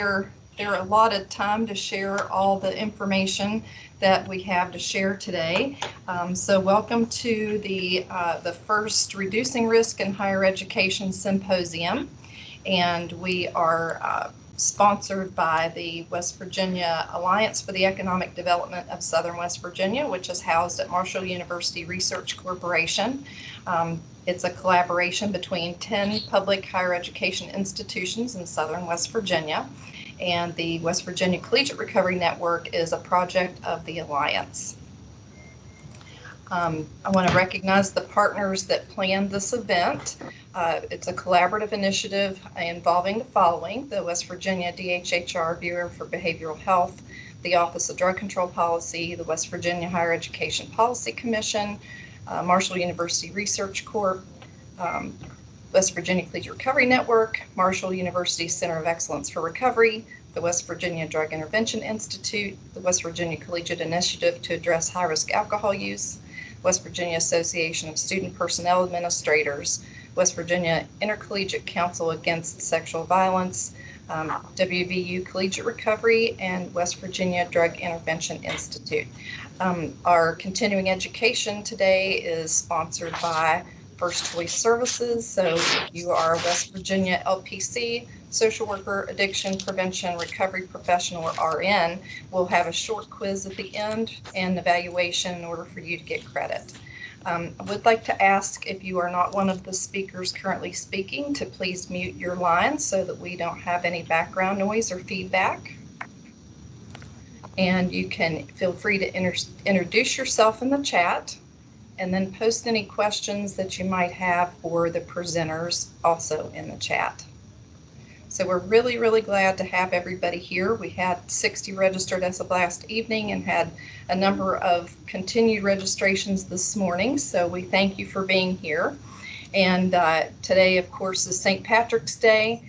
their allotted time to share all the information that we have to share today. So welcome to the first Reducing Risk in Higher Education Symposium. And we are sponsored by the West Virginia Alliance for the Economic Development of Southern West Virginia, which is housed at Marshall University Research Corporation. It's a collaboration between 10 public higher education institutions in Southern West Virginia, and the West Virginia Collegiate Recovery Network is a project of the Alliance. I want to recognize the partners that planned this event. It's a collaborative initiative involving the following: the West Virginia DHHR Bureau for Behavioral Health, the Office of Drug Control Policy, the West Virginia Higher Education Policy Commission, Marshall University Research Corp, West Virginia Collegiate Recovery Network, Marshall University Center of Excellence for Recovery, the West Virginia Drug Intervention Institute, the West Virginia Collegiate Initiative to Address High-Risk Alcohol Use, West Virginia Association of Student Personnel Administrators, West Virginia Intercollegiate Council Against Sexual Violence, WVU Collegiate Recovery, and West Virginia Drug Intervention Institute. Our continuing education today is sponsored by First Choice Services. So if you are a West Virginia LPC, social worker, addiction prevention, recovery professional, or RN, we'll have a short quiz at the end and evaluation in order for you to get credit. I would like to ask, if you are not one of the speakers currently speaking, to please mute your line so that we don't have any background noise or feedback. And you can feel free to introduce yourself in the chat, and then post any questions that you might have for the presenters also in the chat. So we're really, really glad to have everybody here. We had 60 registered as of last evening and had a number of continued registrations this morning. So we thank you for being here. And today, of course, is St. Patrick's Day.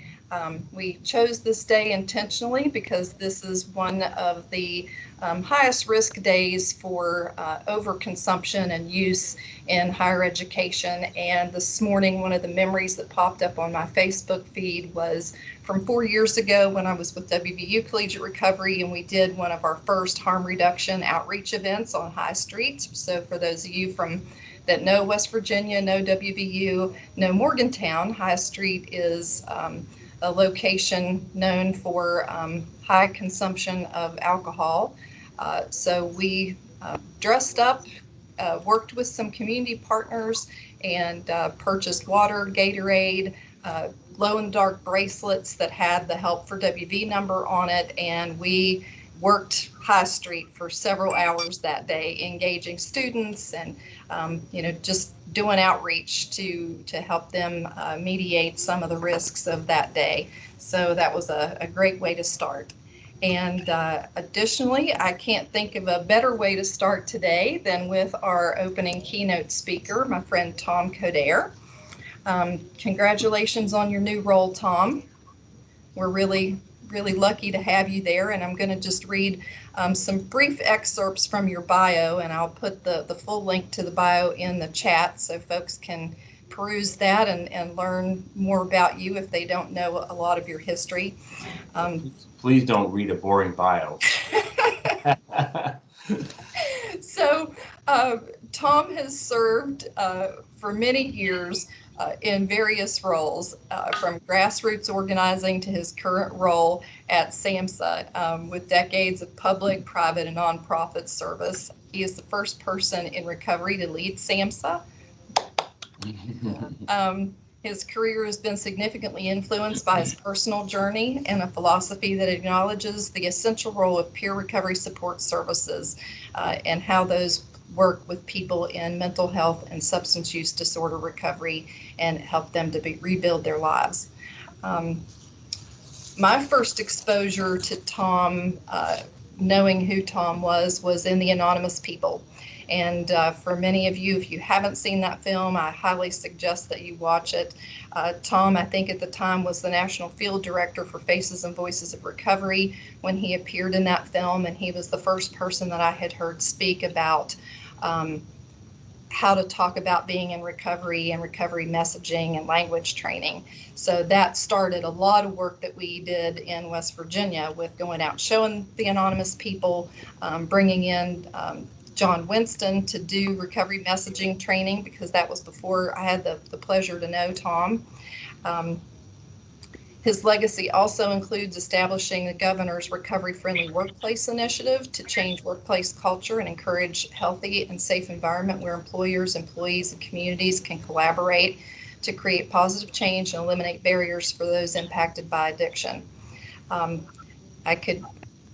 We chose this day intentionally because this is one of the highest risk days for overconsumption and use in higher education. And this morning, one of the memories that popped up on my Facebook feed was from 4 years ago when I was with WVU Collegiate Recovery, and we did one of our first harm reduction outreach events on High Street. So for those of you that know West Virginia, know WVU, know Morgantown, High Street is a location known for high consumption of alcohol. So we dressed up, worked with some community partners, and purchased water, Gatorade, glow-in-the-dark bracelets that had the Help for WV number on it, and we worked High Street for several hours that day, engaging students and just doing outreach to help them mediate some of the risks of that day. So that was a great way to start. And additionally, I can't think of a better way to start today than with our opening keynote speaker, my friend Tom Coderre. Congratulations on your new role, Tom. We're really lucky to have you there, and I'm going to just read some brief excerpts from your bio, and I'll put the full link to the bio in the chat so folks can peruse that and learn more about you if they don't know a lot of your history. Please don't read a boring bio. So Tom has served for many years in various roles, from grassroots organizing to his current role at SAMSA, with decades of public, private, and nonprofit service. He is the first person in recovery to lead SAMSA. His career has been significantly influenced by his personal journey and a philosophy that acknowledges the essential role of peer recovery support services and how those work with people in mental health and substance use disorder recovery and help them to rebuild their lives. My first exposure to Tom, knowing who Tom was in The Anonymous People. And for many of you, if you haven't seen that film, I highly suggest that you watch it. Tom, I think at the time, was the National Field Director for Faces and Voices of Recovery when he appeared in that film, and he was the first person that I had heard speak about how to talk about being in recovery and recovery messaging and language training. So that started a lot of work that we did in West Virginia with going out, showing the anonymous people, bringing in John Winston to do recovery messaging training, because that was before I had the pleasure to know Tom. His legacy also includes establishing the governor's recovery-friendly workplace initiative to change workplace culture and encourage healthy and safe environment where employers, employees, and communities can collaborate to create positive change and eliminate barriers for those impacted by addiction. I could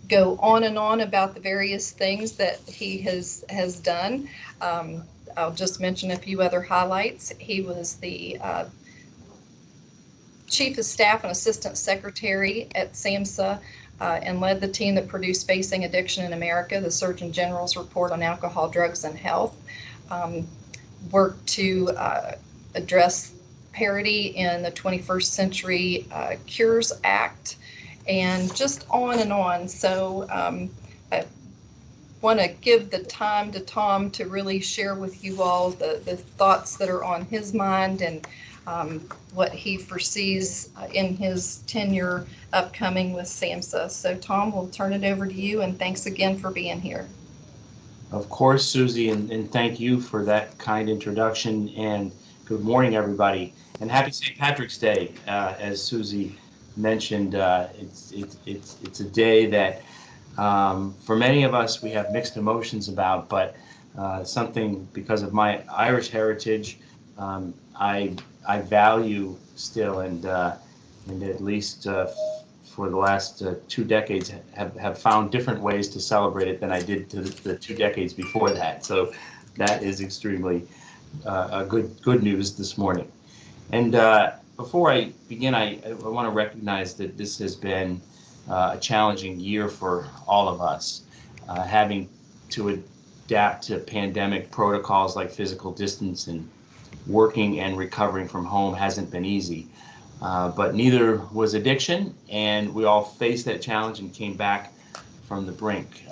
go on and on about the various things that he has done. I'll just mention a few other highlights. He was the Chief of Staff and Assistant Secretary at SAMSA and led the team that produced Facing Addiction in America, the Surgeon General's report on alcohol, drugs, and health. Worked to address parity in the 21st Century Cures Act, and just on and on. So I want to give the time to Tom to really share with you all the thoughts that are on his mind and what he foresees in his tenure upcoming with SAMSA. So Tom, we'll turn it over to you, and thanks again for being here. Of course, Susie, and thank you for that kind introduction, and good morning, everybody, and happy St. Patrick's Day. As Susie mentioned, it's a day that for many of us we have mixed emotions about, but something, because of my Irish heritage, I value still, and at least for the last 2 decades have found different ways to celebrate it than I did the 2 decades before that. So that is extremely good news this morning. And before I begin, I want to recognize that this has been a challenging year for all of us, having to adapt to pandemic protocols like physical distance, and working and recovering from home hasn't been easy, but neither was addiction, and we all faced that challenge and came back from the brink,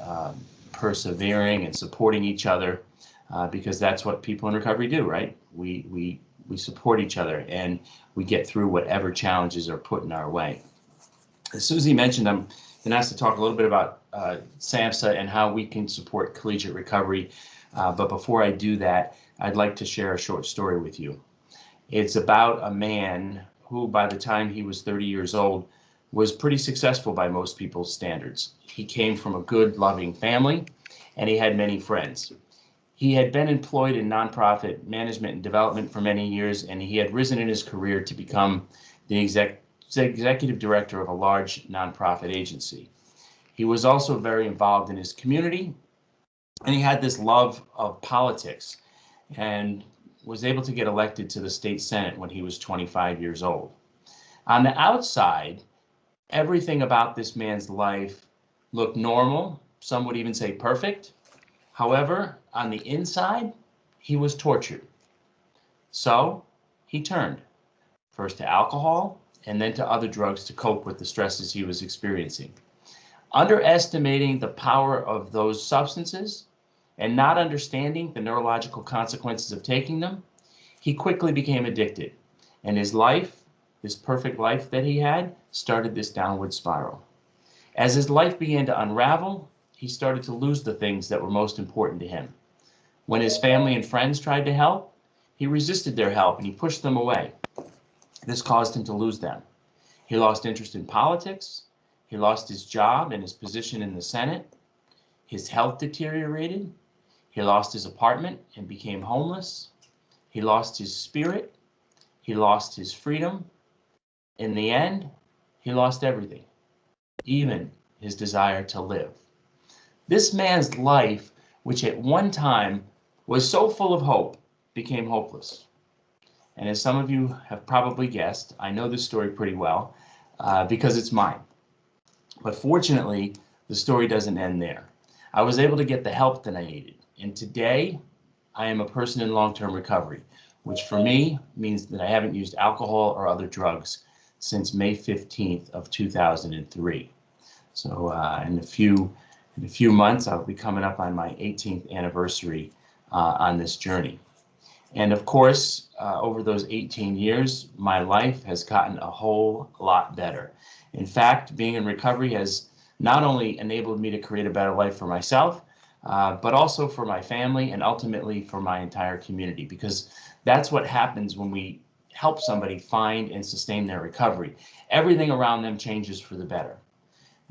persevering and supporting each other, because that's what people in recovery do, right? We support each other, and we get through whatever challenges are put in our way. As Susie mentioned, I'm been asked to talk a little bit about SAMSA and how we can support collegiate recovery, but before I do that, I'd like to share a short story with you. It's about a man who, by the time he was 30 years old, was pretty successful by most people's standards. He came from a good, loving family, and he had many friends. He had been employed in nonprofit management and development for many years, and he had risen in his career to become the executive director of a large nonprofit agency. He was also very involved in his community, and he had this love of politics, and was able to get elected to the state senate when he was 25 years old. On the outside, everything about this man's life looked normal, some would even say perfect. However, on the inside, he was tortured. So he turned, first to alcohol and then to other drugs to cope with the stresses he was experiencing. Underestimating the power of those substances and not understanding the neurological consequences of taking them, he quickly became addicted, and his life, this perfect life that he had, started this downward spiral. As his life began to unravel, he started to lose the things that were most important to him. When his family and friends tried to help, he resisted their help and he pushed them away. This caused him to lose them. He lost interest in politics, he lost his job and his position in the Senate, his health deteriorated, he lost his apartment and became homeless. He lost his spirit. He lost his freedom. In the end, he lost everything, even his desire to live. This man's life, which at one time was so full of hope, became hopeless. And as some of you have probably guessed, I know this story pretty well because it's mine. But fortunately, the story doesn't end there. I was able to get the help that I needed. And today, I am a person in long-term recovery, which for me means that I haven't used alcohol or other drugs since May 15th of 2003. So in a few months, I'll be coming up on my 18th anniversary on this journey. And of course, over those 18 years, my life has gotten a whole lot better. In fact, being in recovery has not only enabled me to create a better life for myself, but also for my family and ultimately for my entire community, because that's what happens when we help somebody find and sustain their recovery. Everything around them changes for the better.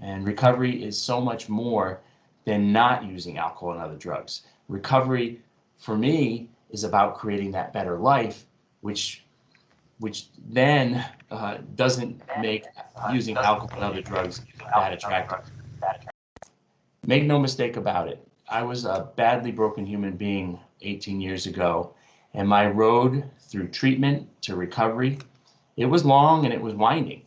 And recovery is so much more than not using alcohol and other drugs. Recovery, for me, is about creating that better life, which then doesn't make using alcohol and other drugs that attractive. Make no mistake about it. I was a badly broken human being 18 years ago, and my road through treatment to recovery, it was long and it was winding.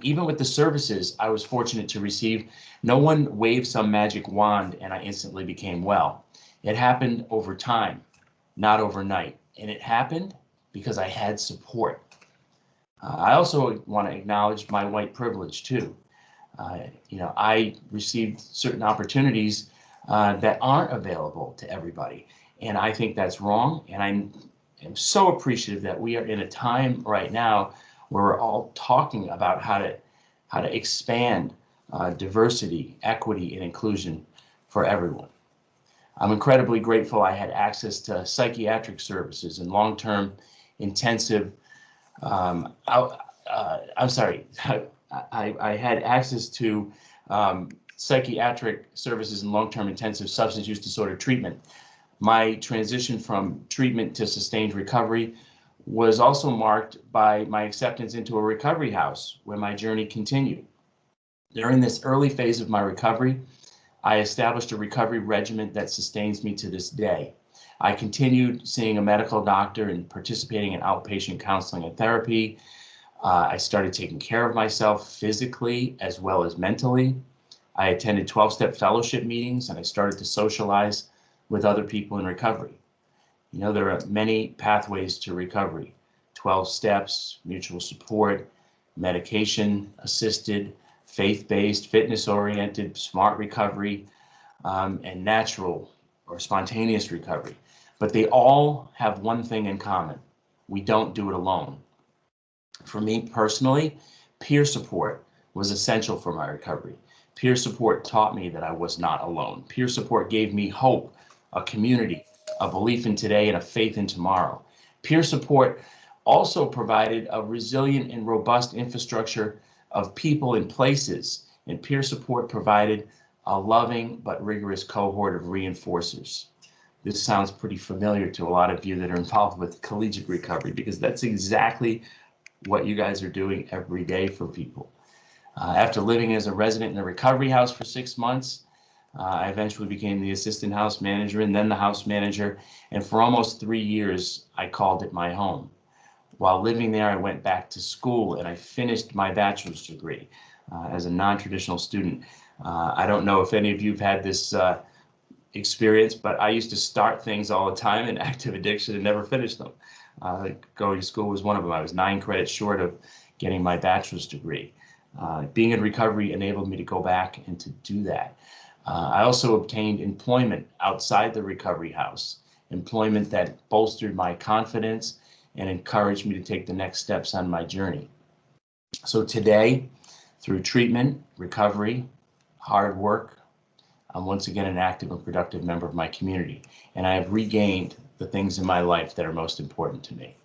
Even with the services I was fortunate to receive, no one waved some magic wand and I instantly became well. It happened over time, not overnight. And it happened because I had support. I also want to acknowledge my white privilege too. I received certain opportunities that aren't available to everybody. And I think that's wrong. And I'm so appreciative that we are in a time right now where we're all talking about how to expand diversity, equity, and inclusion for everyone. I'm incredibly grateful I had access to psychiatric services and long-term intensive. I'm sorry, I had access to psychiatric services and long-term intensive substance use disorder treatment. My transition from treatment to sustained recovery was also marked by my acceptance into a recovery house where my journey continued. During this early phase of my recovery, I established a recovery regimen that sustains me to this day. I continued seeing a medical doctor and participating in outpatient counseling and therapy. I started taking care of myself physically as well as mentally. I attended 12-step fellowship meetings and I started to socialize with other people in recovery. You know, there are many pathways to recovery: 12 steps, mutual support, medication assisted, faith-based, fitness-oriented, smart recovery, and natural or spontaneous recovery. But they all have one thing in common: we don't do it alone. For me personally, peer support was essential for my recovery. Peer support taught me that I was not alone. Peer support gave me hope, a community, a belief in today, and a faith in tomorrow. Peer support also provided a resilient and robust infrastructure of people and places, and peer support provided a loving but rigorous cohort of reinforcers. This sounds pretty familiar to a lot of you that are involved with collegiate recovery, because that's exactly what you guys are doing every day for people. After living as a resident in a recovery house for 6 months, I eventually became the assistant house manager and then the house manager. And for almost 3 years, I called it my home. While living there, I went back to school and I finished my bachelor's degree as a non-traditional student. I don't know if any of you have had this experience, but I used to start things all the time in active addiction and never finish them. Going to school was one of them. I was 9 credits short of getting my bachelor's degree. Being in recovery enabled me to go back and to do that. I also obtained employment outside the recovery house, employment that bolstered my confidence and encouraged me to take the next steps on my journey. So today, through treatment, recovery, hard work, I'm once again an active and productive member of my community, and I have regained the things in my life that are most important to me.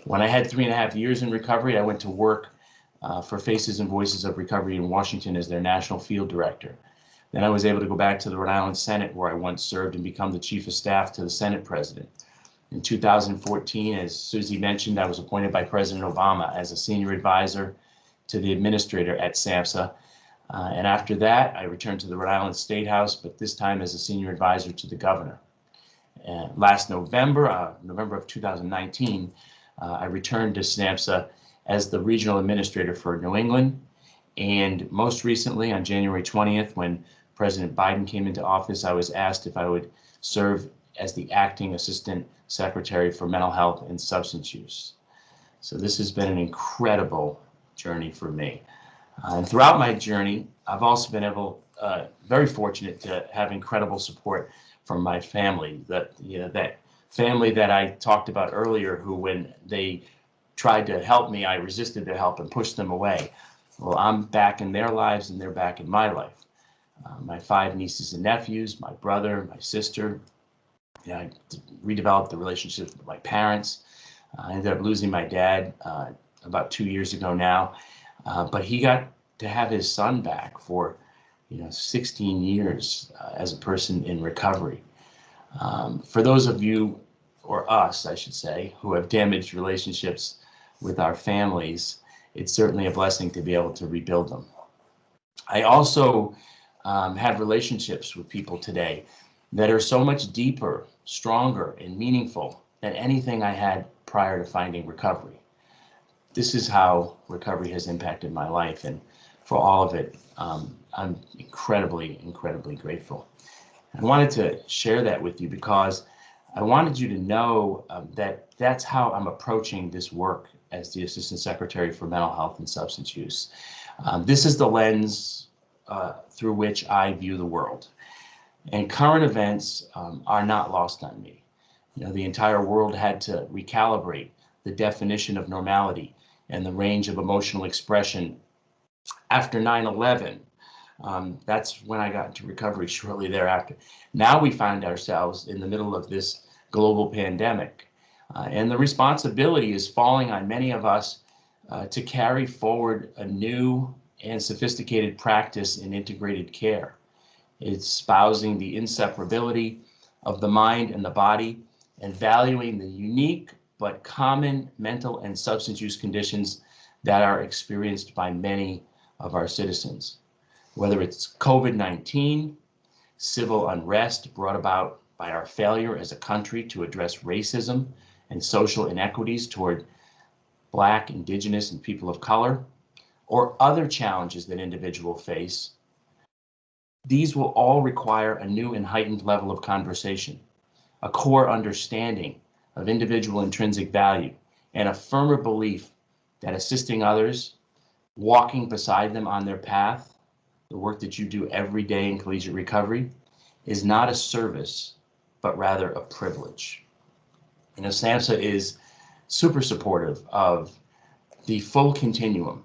When I had 3.5 years in recovery, I went to work for Faces and Voices of Recovery in Washington as their national field director. Then I was able to go back to the Rhode Island Senate, where I once served, and become the chief of staff to the Senate president. In 2014, as Susie mentioned, I was appointed by President Obama as a senior advisor to the administrator at SAMSA. And after that, I returned to the Rhode Island State House, but this time as a senior advisor to the governor. Last November, November of 2019, I returned to SAMSA as the regional administrator for New England. And most recently, on January 20th, when President Biden came into office, I was asked if I would serve as the acting assistant secretary for mental health and substance use. So this has been an incredible journey for me. And throughout my journey, I've also been very fortunate to have incredible support from my family that family that I talked about earlier, who when they tried to help me, I resisted their help and pushed them away. Well, I'm back in their lives and they're back in my life. My 5 nieces and nephews, my brother, my sister. I redeveloped the relationship with my parents. I ended up losing my dad about 2 years ago now, but he got to have his son back for 16 years as a person in recovery. For those of you, or us, I should say, who have damaged relationships with our families, it's certainly a blessing to be able to rebuild them. I also have relationships with people today that are so much deeper, stronger, and meaningful than anything I had prior to finding recovery. This is how recovery has impacted my life, and for all of it, I'm incredibly, incredibly grateful. I wanted to share that with you because I wanted you to know that that's how I'm approaching this work as the Assistant Secretary for Mental Health and Substance Use. This is the lens through which I view the world. And current events are not lost on me. The entire world had to recalibrate the definition of normality and the range of emotional expression after 9/11. That's when I got into recovery shortly thereafter. Now we find ourselves in the middle of this global pandemic, and the responsibility is falling on many of us to carry forward a new and sophisticated practice in integrated care. It's espousing the inseparability of the mind and the body and valuing the unique but common mental and substance use conditions that are experienced by many of our citizens. Whether it's COVID-19, civil unrest brought about by our failure as a country to address racism and social inequities toward Black, Indigenous, and people of color, or other challenges that individuals face, these will all require a new and heightened level of conversation, a core understanding of individual intrinsic value, and a firmer belief that assisting others, walking beside them on their path, the work that you do every day in collegiate recovery, is not a service, but rather a privilege. SAMSA is super supportive of the full continuum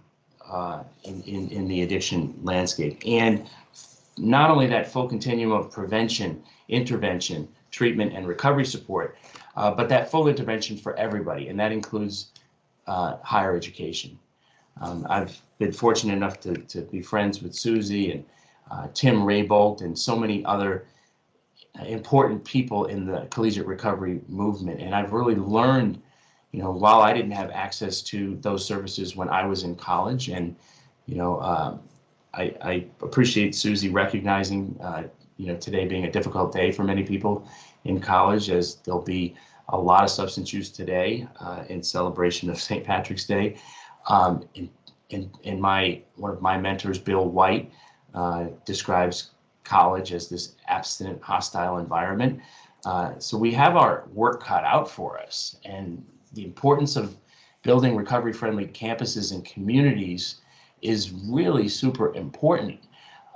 in the addiction landscape. And not only that full continuum of prevention, intervention, treatment, and recovery support, but that full intervention for everybody, and that includes higher education. I've been fortunate enough to be friends with Susie and Tim Raybolt and so many other important people in the collegiate recovery movement. And I've really learned, while I didn't have access to those services when I was in college, and, I appreciate Susie recognizing, today being a difficult day for many people in college, as there'll be a lot of substance use today in celebration of St. Patrick's Day. And one of my mentors, Bill White, describes college as this abstinent, hostile environment. So we have our work cut out for us, and the importance of building recovery-friendly campuses and communities is really super important.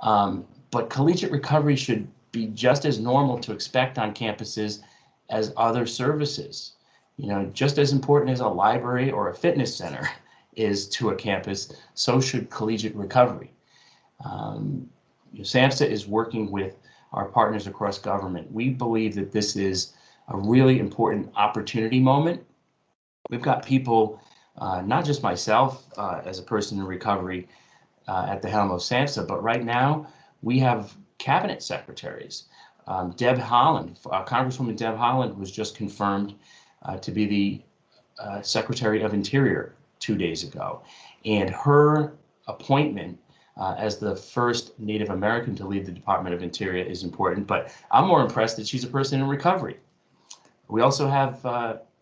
But collegiate recovery should be just as normal to expect on campuses as other services. Just as important as a library or a fitness center is to a campus, so should collegiate recovery. SAMSA is working with our partners across government. We believe that this is a really important opportunity moment. We've got people, not just myself as a person in recovery at the helm of SAMSA, but right now we have cabinet secretaries. Deb Haaland, Congresswoman Deb Haaland was just confirmed to be the Secretary of Interior 2 days ago. And her appointment as the first Native American to lead the Department of Interior is important, but I'm more impressed that she's a person in recovery. We also have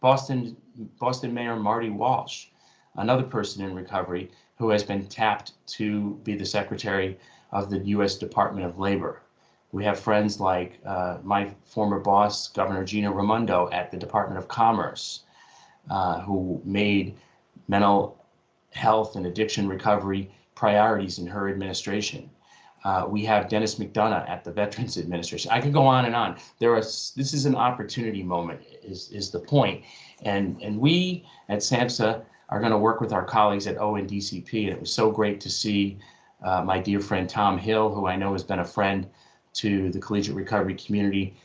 Boston Mayor Marty Walsh, another person in recovery who has been tapped to be the Secretary of the U.S. Department of Labor. We have friends like my former boss, Governor Gina Raimondo at the Department of Commerce, who made mental health and addiction recovery priorities in her administration. We have Dennis McDonough at the Veterans Administration. I could go on and on. This is an opportunity moment. is the point. And we at SAMSA are going to work with our colleagues at ONDCP. And it was so great to see my dear friend Tom Hill, who I know has been a friend to the collegiate recovery community,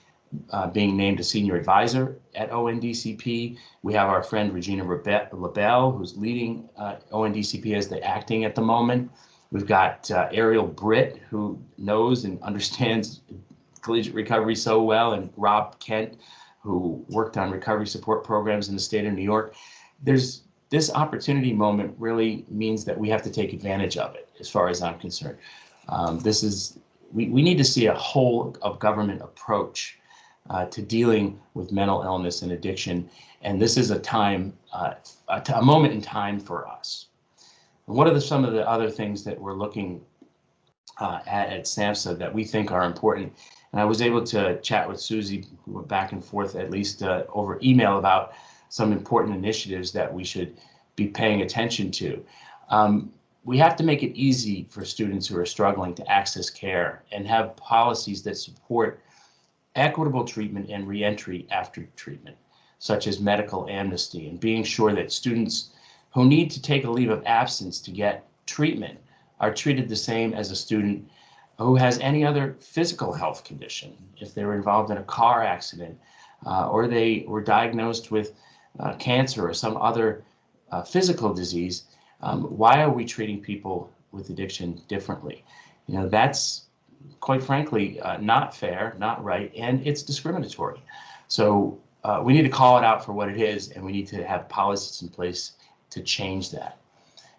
being named a senior advisor at ONDCP. We have our friend Regina LaBelle, who's leading ONDCP as the acting at the moment. We've got Ariel Britt, who knows and understands collegiate recovery so well, and Rob Kent, who worked on recovery support programs in the state of New York. There's this opportunity moment really means that we have to take advantage of it, as far as I'm concerned. We need to see a whole of government approach to dealing with mental illness and addiction, and this is a moment in time for us. And what are some of the other things that we're looking at SAMSA that we think are important? And I was able to chat with Susie, who went back and forth at least over email about some important initiatives that we should be paying attention to. We have to make it easy for students who are struggling to access care and have policies that support equitable treatment and reentry after treatment, such as medical amnesty, and being sure that students who need to take a leave of absence to get treatment are treated the same as a student who has any other physical health condition. If they were involved in a car accident or they were diagnosed with cancer or some other physical disease, why are we treating people with addiction differently? You know, that's quite frankly not fair, not right, and it's discriminatory. So we need to call it out for what it is, and we need to have policies in place to change that.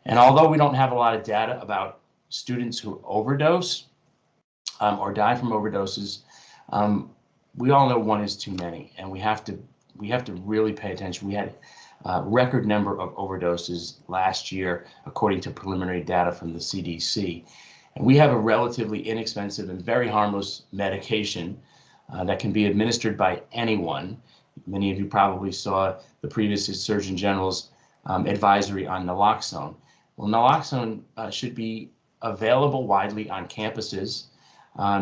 And although we don't have a lot of data about students who overdose or die from overdoses, we all know one is too many, and we have to really pay attention. We had a record number of overdoses last year, according to preliminary data from the CDC. And we have a relatively inexpensive and very harmless medication that can be administered by anyone. Many of you probably saw the previous Surgeon General's advisory on naloxone. Well, naloxone should be available widely on campuses,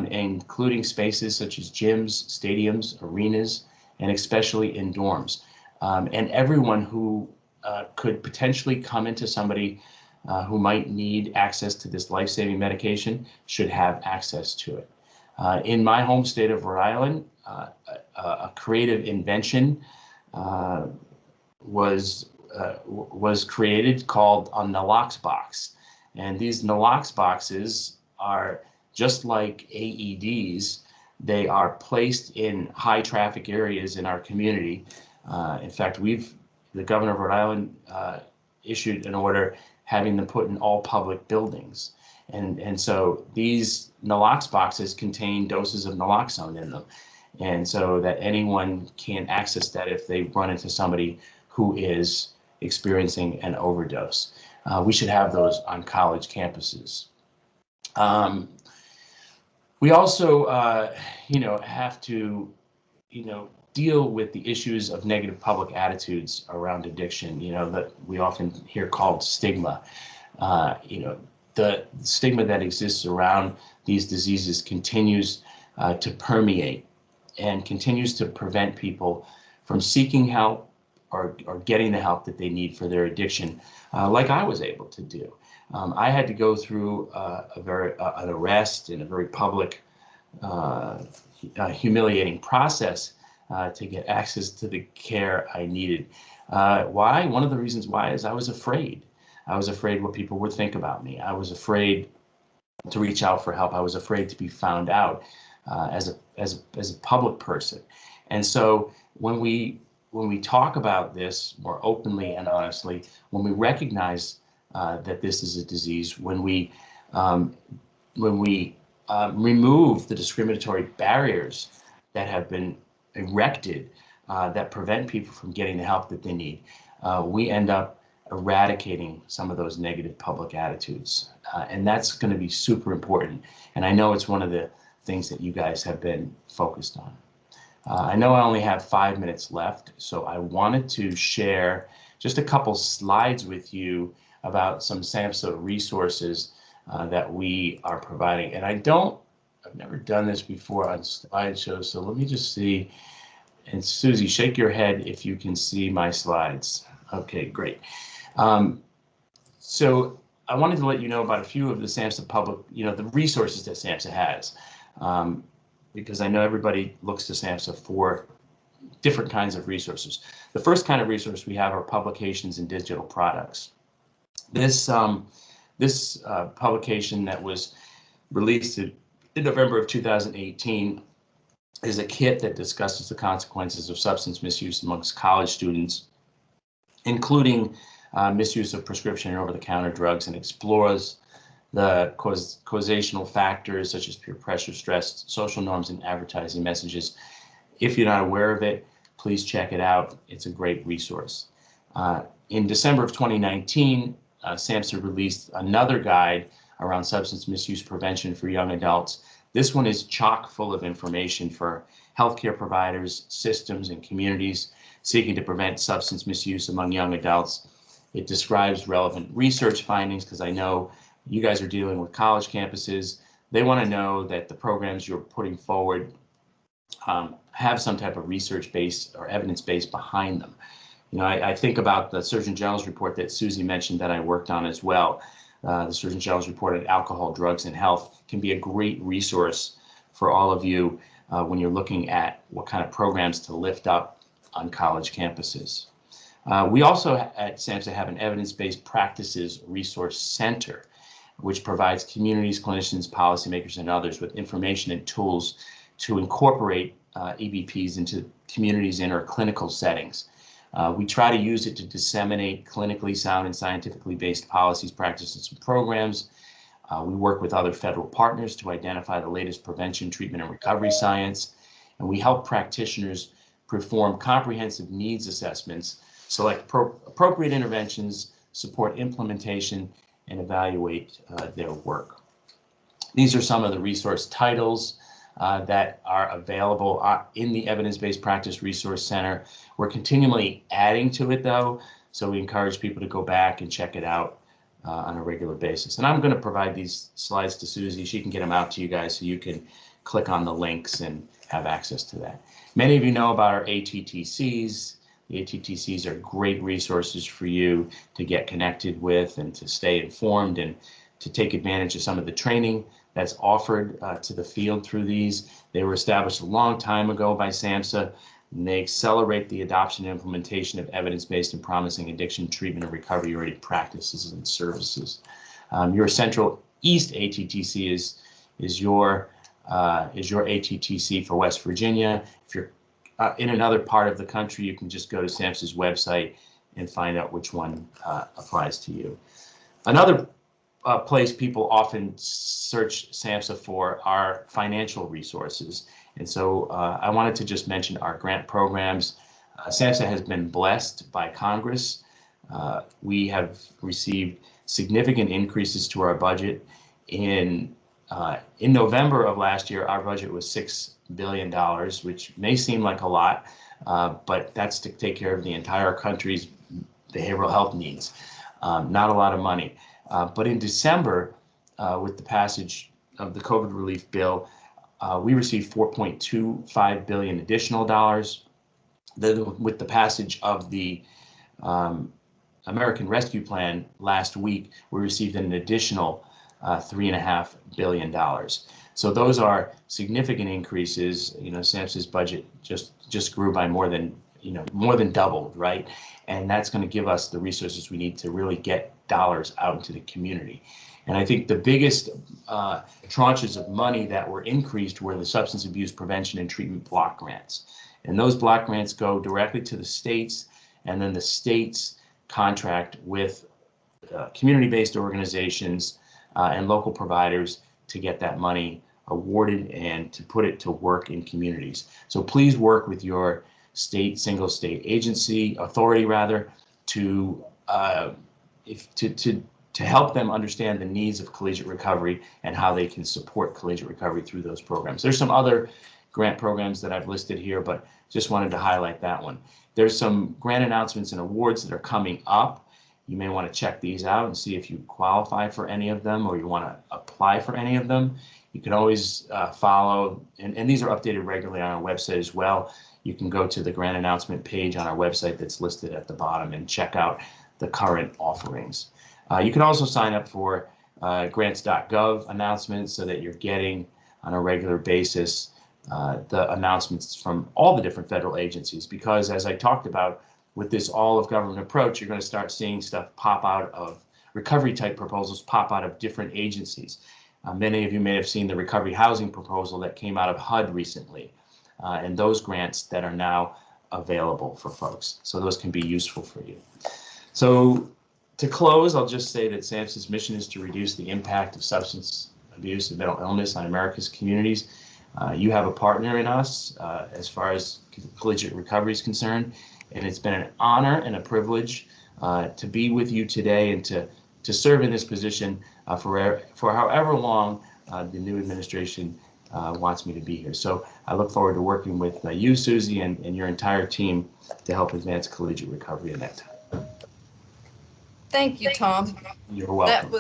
including spaces such as gyms, stadiums, arenas, and especially in dorms. And everyone who could potentially come into somebody who might need access to this life-saving medication should have access to it. In my home state of Rhode Island, a creative invention was created called a Nalox box. And these Nalox boxes are just like AEDs. They are placed in high traffic areas in our community. In fact, the governor of Rhode Island issued an order having them put in all public buildings. And so these Nalox boxes contain doses of naloxone in them. And so that anyone can access that if they run into somebody who is experiencing an overdose. We should have those on college campuses. We also, have to, deal with the issues of negative public attitudes around addiction, that we often hear called stigma. The stigma that exists around these diseases continues to permeate and continues to prevent people from seeking help or getting the help that they need for their addiction, like I was able to do. I had to go through an arrest in a very public, humiliating process to get access to the care I needed. Why? One of the reasons why is I was afraid. I was afraid what people would think about me. I was afraid to reach out for help. I was afraid to be found out as a public person. And so when we talk about this more openly and honestly, when we recognize that this is a disease, when we remove the discriminatory barriers that have been erected that prevent people from getting the help that they need, we end up eradicating some of those negative public attitudes. And that's going to be super important. And I know it's one of the things that you guys have been focused on. I know I only have 5 minutes left, so I wanted to share just a couple slides with you about some SAMSA resources that we are providing. And I've never done this before on slideshows, so let me just see And Susie, shake your head if you can see my slides. Okay, great. So I wanted to let you know about a few of the SAMSA public, the resources that SAMSA has, because I know everybody looks to SAMSA for different kinds of resources. The first kind of resource we have are publications and digital products. This publication that was released in November of 2018 is a kit that discusses the consequences of substance misuse amongst college students, including misuse of prescription and over-the-counter drugs, and explores the causational factors such as peer pressure, stress, social norms, and advertising messages. If you're not aware of it, please check it out. It's a great resource. In December of 2019, SAMSA released another guide around substance misuse prevention for young adults. This one is chock full of information for healthcare providers, systems, and communities seeking to prevent substance misuse among young adults. It describes relevant research findings, because I know you guys are dealing with college campuses. They want to know that the programs you're putting forward have some type of research base or evidence base behind them. I think about the Surgeon General's report that Susie mentioned that I worked on as well. The Surgeon General's report on alcohol, drugs, and health can be a great resource for all of you when you're looking at what kind of programs to lift up on college campuses. We also at SAMSA have an evidence-based practices resource center, which provides communities, clinicians, policymakers, and others with information and tools to incorporate EBPs into communities and or clinical settings. We try to use it to disseminate clinically sound and scientifically based policies, practices, and programs. We work with other federal partners to identify the latest prevention, treatment, and recovery science. And we help practitioners perform comprehensive needs assessments, select appropriate interventions, support implementation, and evaluate their work. These are some of the resource titles that are available in the Evidence-Based Practice Resource Center. We're continually adding to it though, so we encourage people to go back and check it out on a regular basis. And I'm going to provide these slides to Susie. She can get them out to you guys so you can click on the links and have access to that. Many of you know about our ATTCs. The ATTCs are great resources for you to get connected with and to stay informed and to take advantage of some of the training that's offered to the field through these. They were established a long time ago by SAMSA, and they accelerate the adoption and implementation of evidence-based and promising addiction treatment and recovery-oriented practices and services. Your Central East ATTC is your ATTC for West Virginia. If you're in another part of the country, you can just go to SAMSA's website and find out which one applies to you. Another place people often search SAMSA for are financial resources. And so I wanted to just mention our grant programs. SAMSA has been blessed by Congress. We have received significant increases to our budget. In November of last year, our budget was $6 billion, which may seem like a lot, but that's to take care of the entire country's behavioral health needs. Not a lot of money. But in December, with the passage of the COVID relief bill, we received $4.25 billion additional dollars. Then with the passage of the American Rescue Plan last week, we received an additional $3.5 billion. So those are significant increases. SAMSA's budget just grew by more than doubled, right? And that's going to give us the resources we need to really get dollars out into the community. And I think the biggest tranches of money that were increased were the substance abuse prevention and treatment block grants. And those block grants go directly to the states, and then the states contract with community-based organizations and local providers to get that money awarded and to put it to work in communities. So please work with your single state agency, authority rather, to help them understand the needs of collegiate recovery and how they can support collegiate recovery through those programs. There's some other grant programs that I've listed here, but just wanted to highlight that one. There's some grant announcements and awards that are coming up. You may want to check these out and see if you qualify for any of them or you want to apply for any of them. You can always follow, and these are updated regularly on our website as well. you can go to the grant announcement page on our website that's listed at the bottom and check out the current offerings. You can also sign up for grants.gov announcements so that you're getting on a regular basis the announcements from all the different federal agencies, because as I talked about with this all of government approach, you're going to start seeing stuff pop out of recovery type proposals pop out of different agencies. Many of you may have seen the recovery housing proposal that came out of HUD recently, and those grants that are now available for folks. So those can be useful for you. So to close, I'll just say that SAMSA's mission is to reduce the impact of substance abuse and mental illness on America's communities. You have a partner in us as far as collegiate recovery is concerned, and it's been an honor and a privilege to be with you today and to serve in this position for however long the new administration wants me to be here. So I look forward to working with you, Susie, and your entire team to help advance collegiate recovery in that time. Thank you, Tom. You're welcome.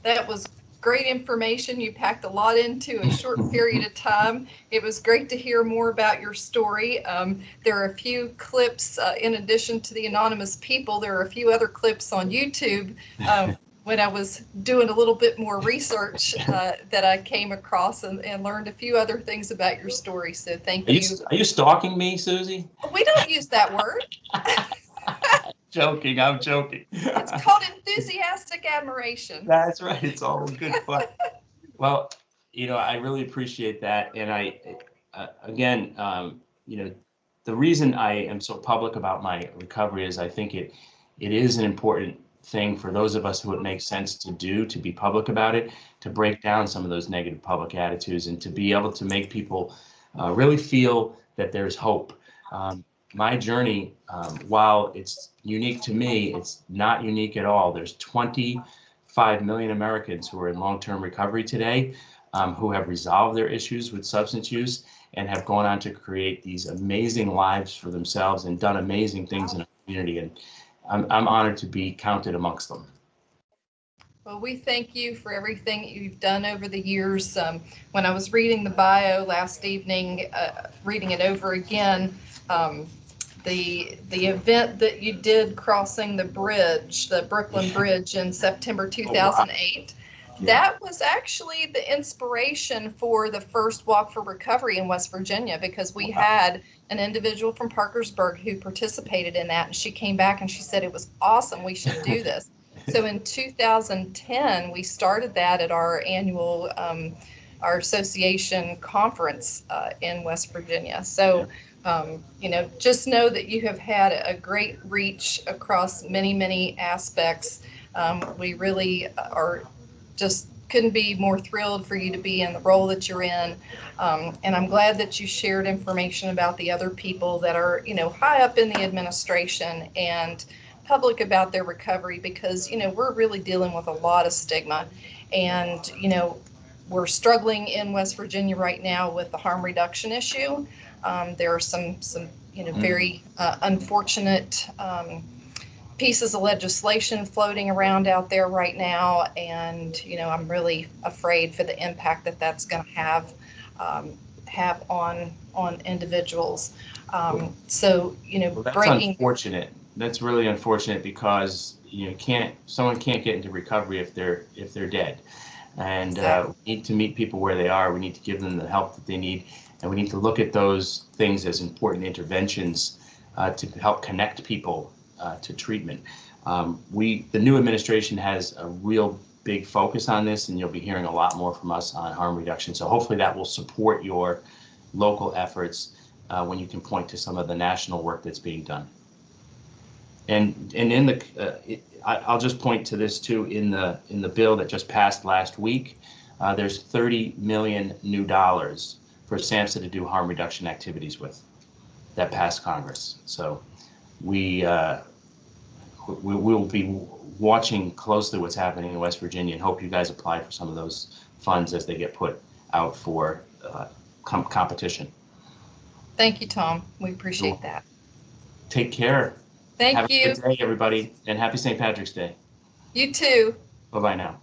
That was great information. You packed a lot into a short period of time. It was great to hear more about your story. There are a few clips, in addition to the anonymous people, there are a few other clips on YouTube when I was doing a little bit more research that I came across and learned a few other things about your story. So thank you. Are you stalking me, Susie? We don't use that word. Joking, I'm joking. It's called enthusiastic admiration. That's right. It's all good fun. Well, I really appreciate that. And again, the reason I am so public about my recovery is I think it is an important thing for those of us who it makes sense to do, to be public about it, to break down some of those negative public attitudes and to be able to make people really feel that there's hope. My journey, while it's unique to me, it's not unique at all. There's 25 million Americans who are in long-term recovery today, who have resolved their issues with substance use and have gone on to create these amazing lives for themselves and done amazing things in our community. And I'm honored to be counted amongst them. Well, we thank you for everything you've done over the years. When I was reading the bio last evening, reading it over again, the event that you did crossing the bridge, the Brooklyn Bridge in September 2008, that was actually the inspiration for the first Walk for Recovery in West Virginia, because we had an individual from Parkersburg who participated in that, and she came back and she said it was awesome, we should do this. So in 2010, we started that at our annual, our association conference in West Virginia. So, just know that you have had a great reach across many, many aspects. We really are just couldn't be more thrilled for you to be in the role that you're in. And I'm glad that you shared information about the other people that are, high up in the administration and public about their recovery, because we're really dealing with a lot of stigma, and we're struggling in West Virginia right now with the harm reduction issue. There are some very unfortunate pieces of legislation floating around out there right now, and I'm really afraid for the impact that that's going to have on individuals. So well, that's unfortunate. That's really unfortunate, because someone can't get into recovery if they're dead, and exactly. We need to meet people where they are. We need to give them the help that they need, and we need to look at those things as important interventions to help connect people to treatment. The new administration has a real big focus on this, and you'll be hearing a lot more from us on harm reduction. So hopefully that will support your local efforts when you can point to some of the national work that's being done. And in the, I'll just point to this too, in the bill that just passed last week, there's $30 million new dollars for SAMSA to do harm reduction activities with, that passed Congress. So we will be watching closely what's happening in West Virginia, and hope you guys apply for some of those funds as they get put out for competition. Thank you, Tom. We appreciate that. Take care. Thank you. Have a good day, everybody, and happy St. Patrick's Day. You too. Bye-bye now.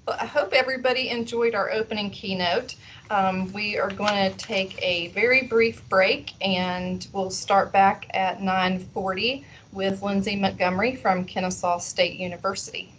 Well, I hope everybody enjoyed our opening keynote. We are going to take a very brief break, and we'll start back at 9:40 with Lindsay Montgomery from Kennesaw State University.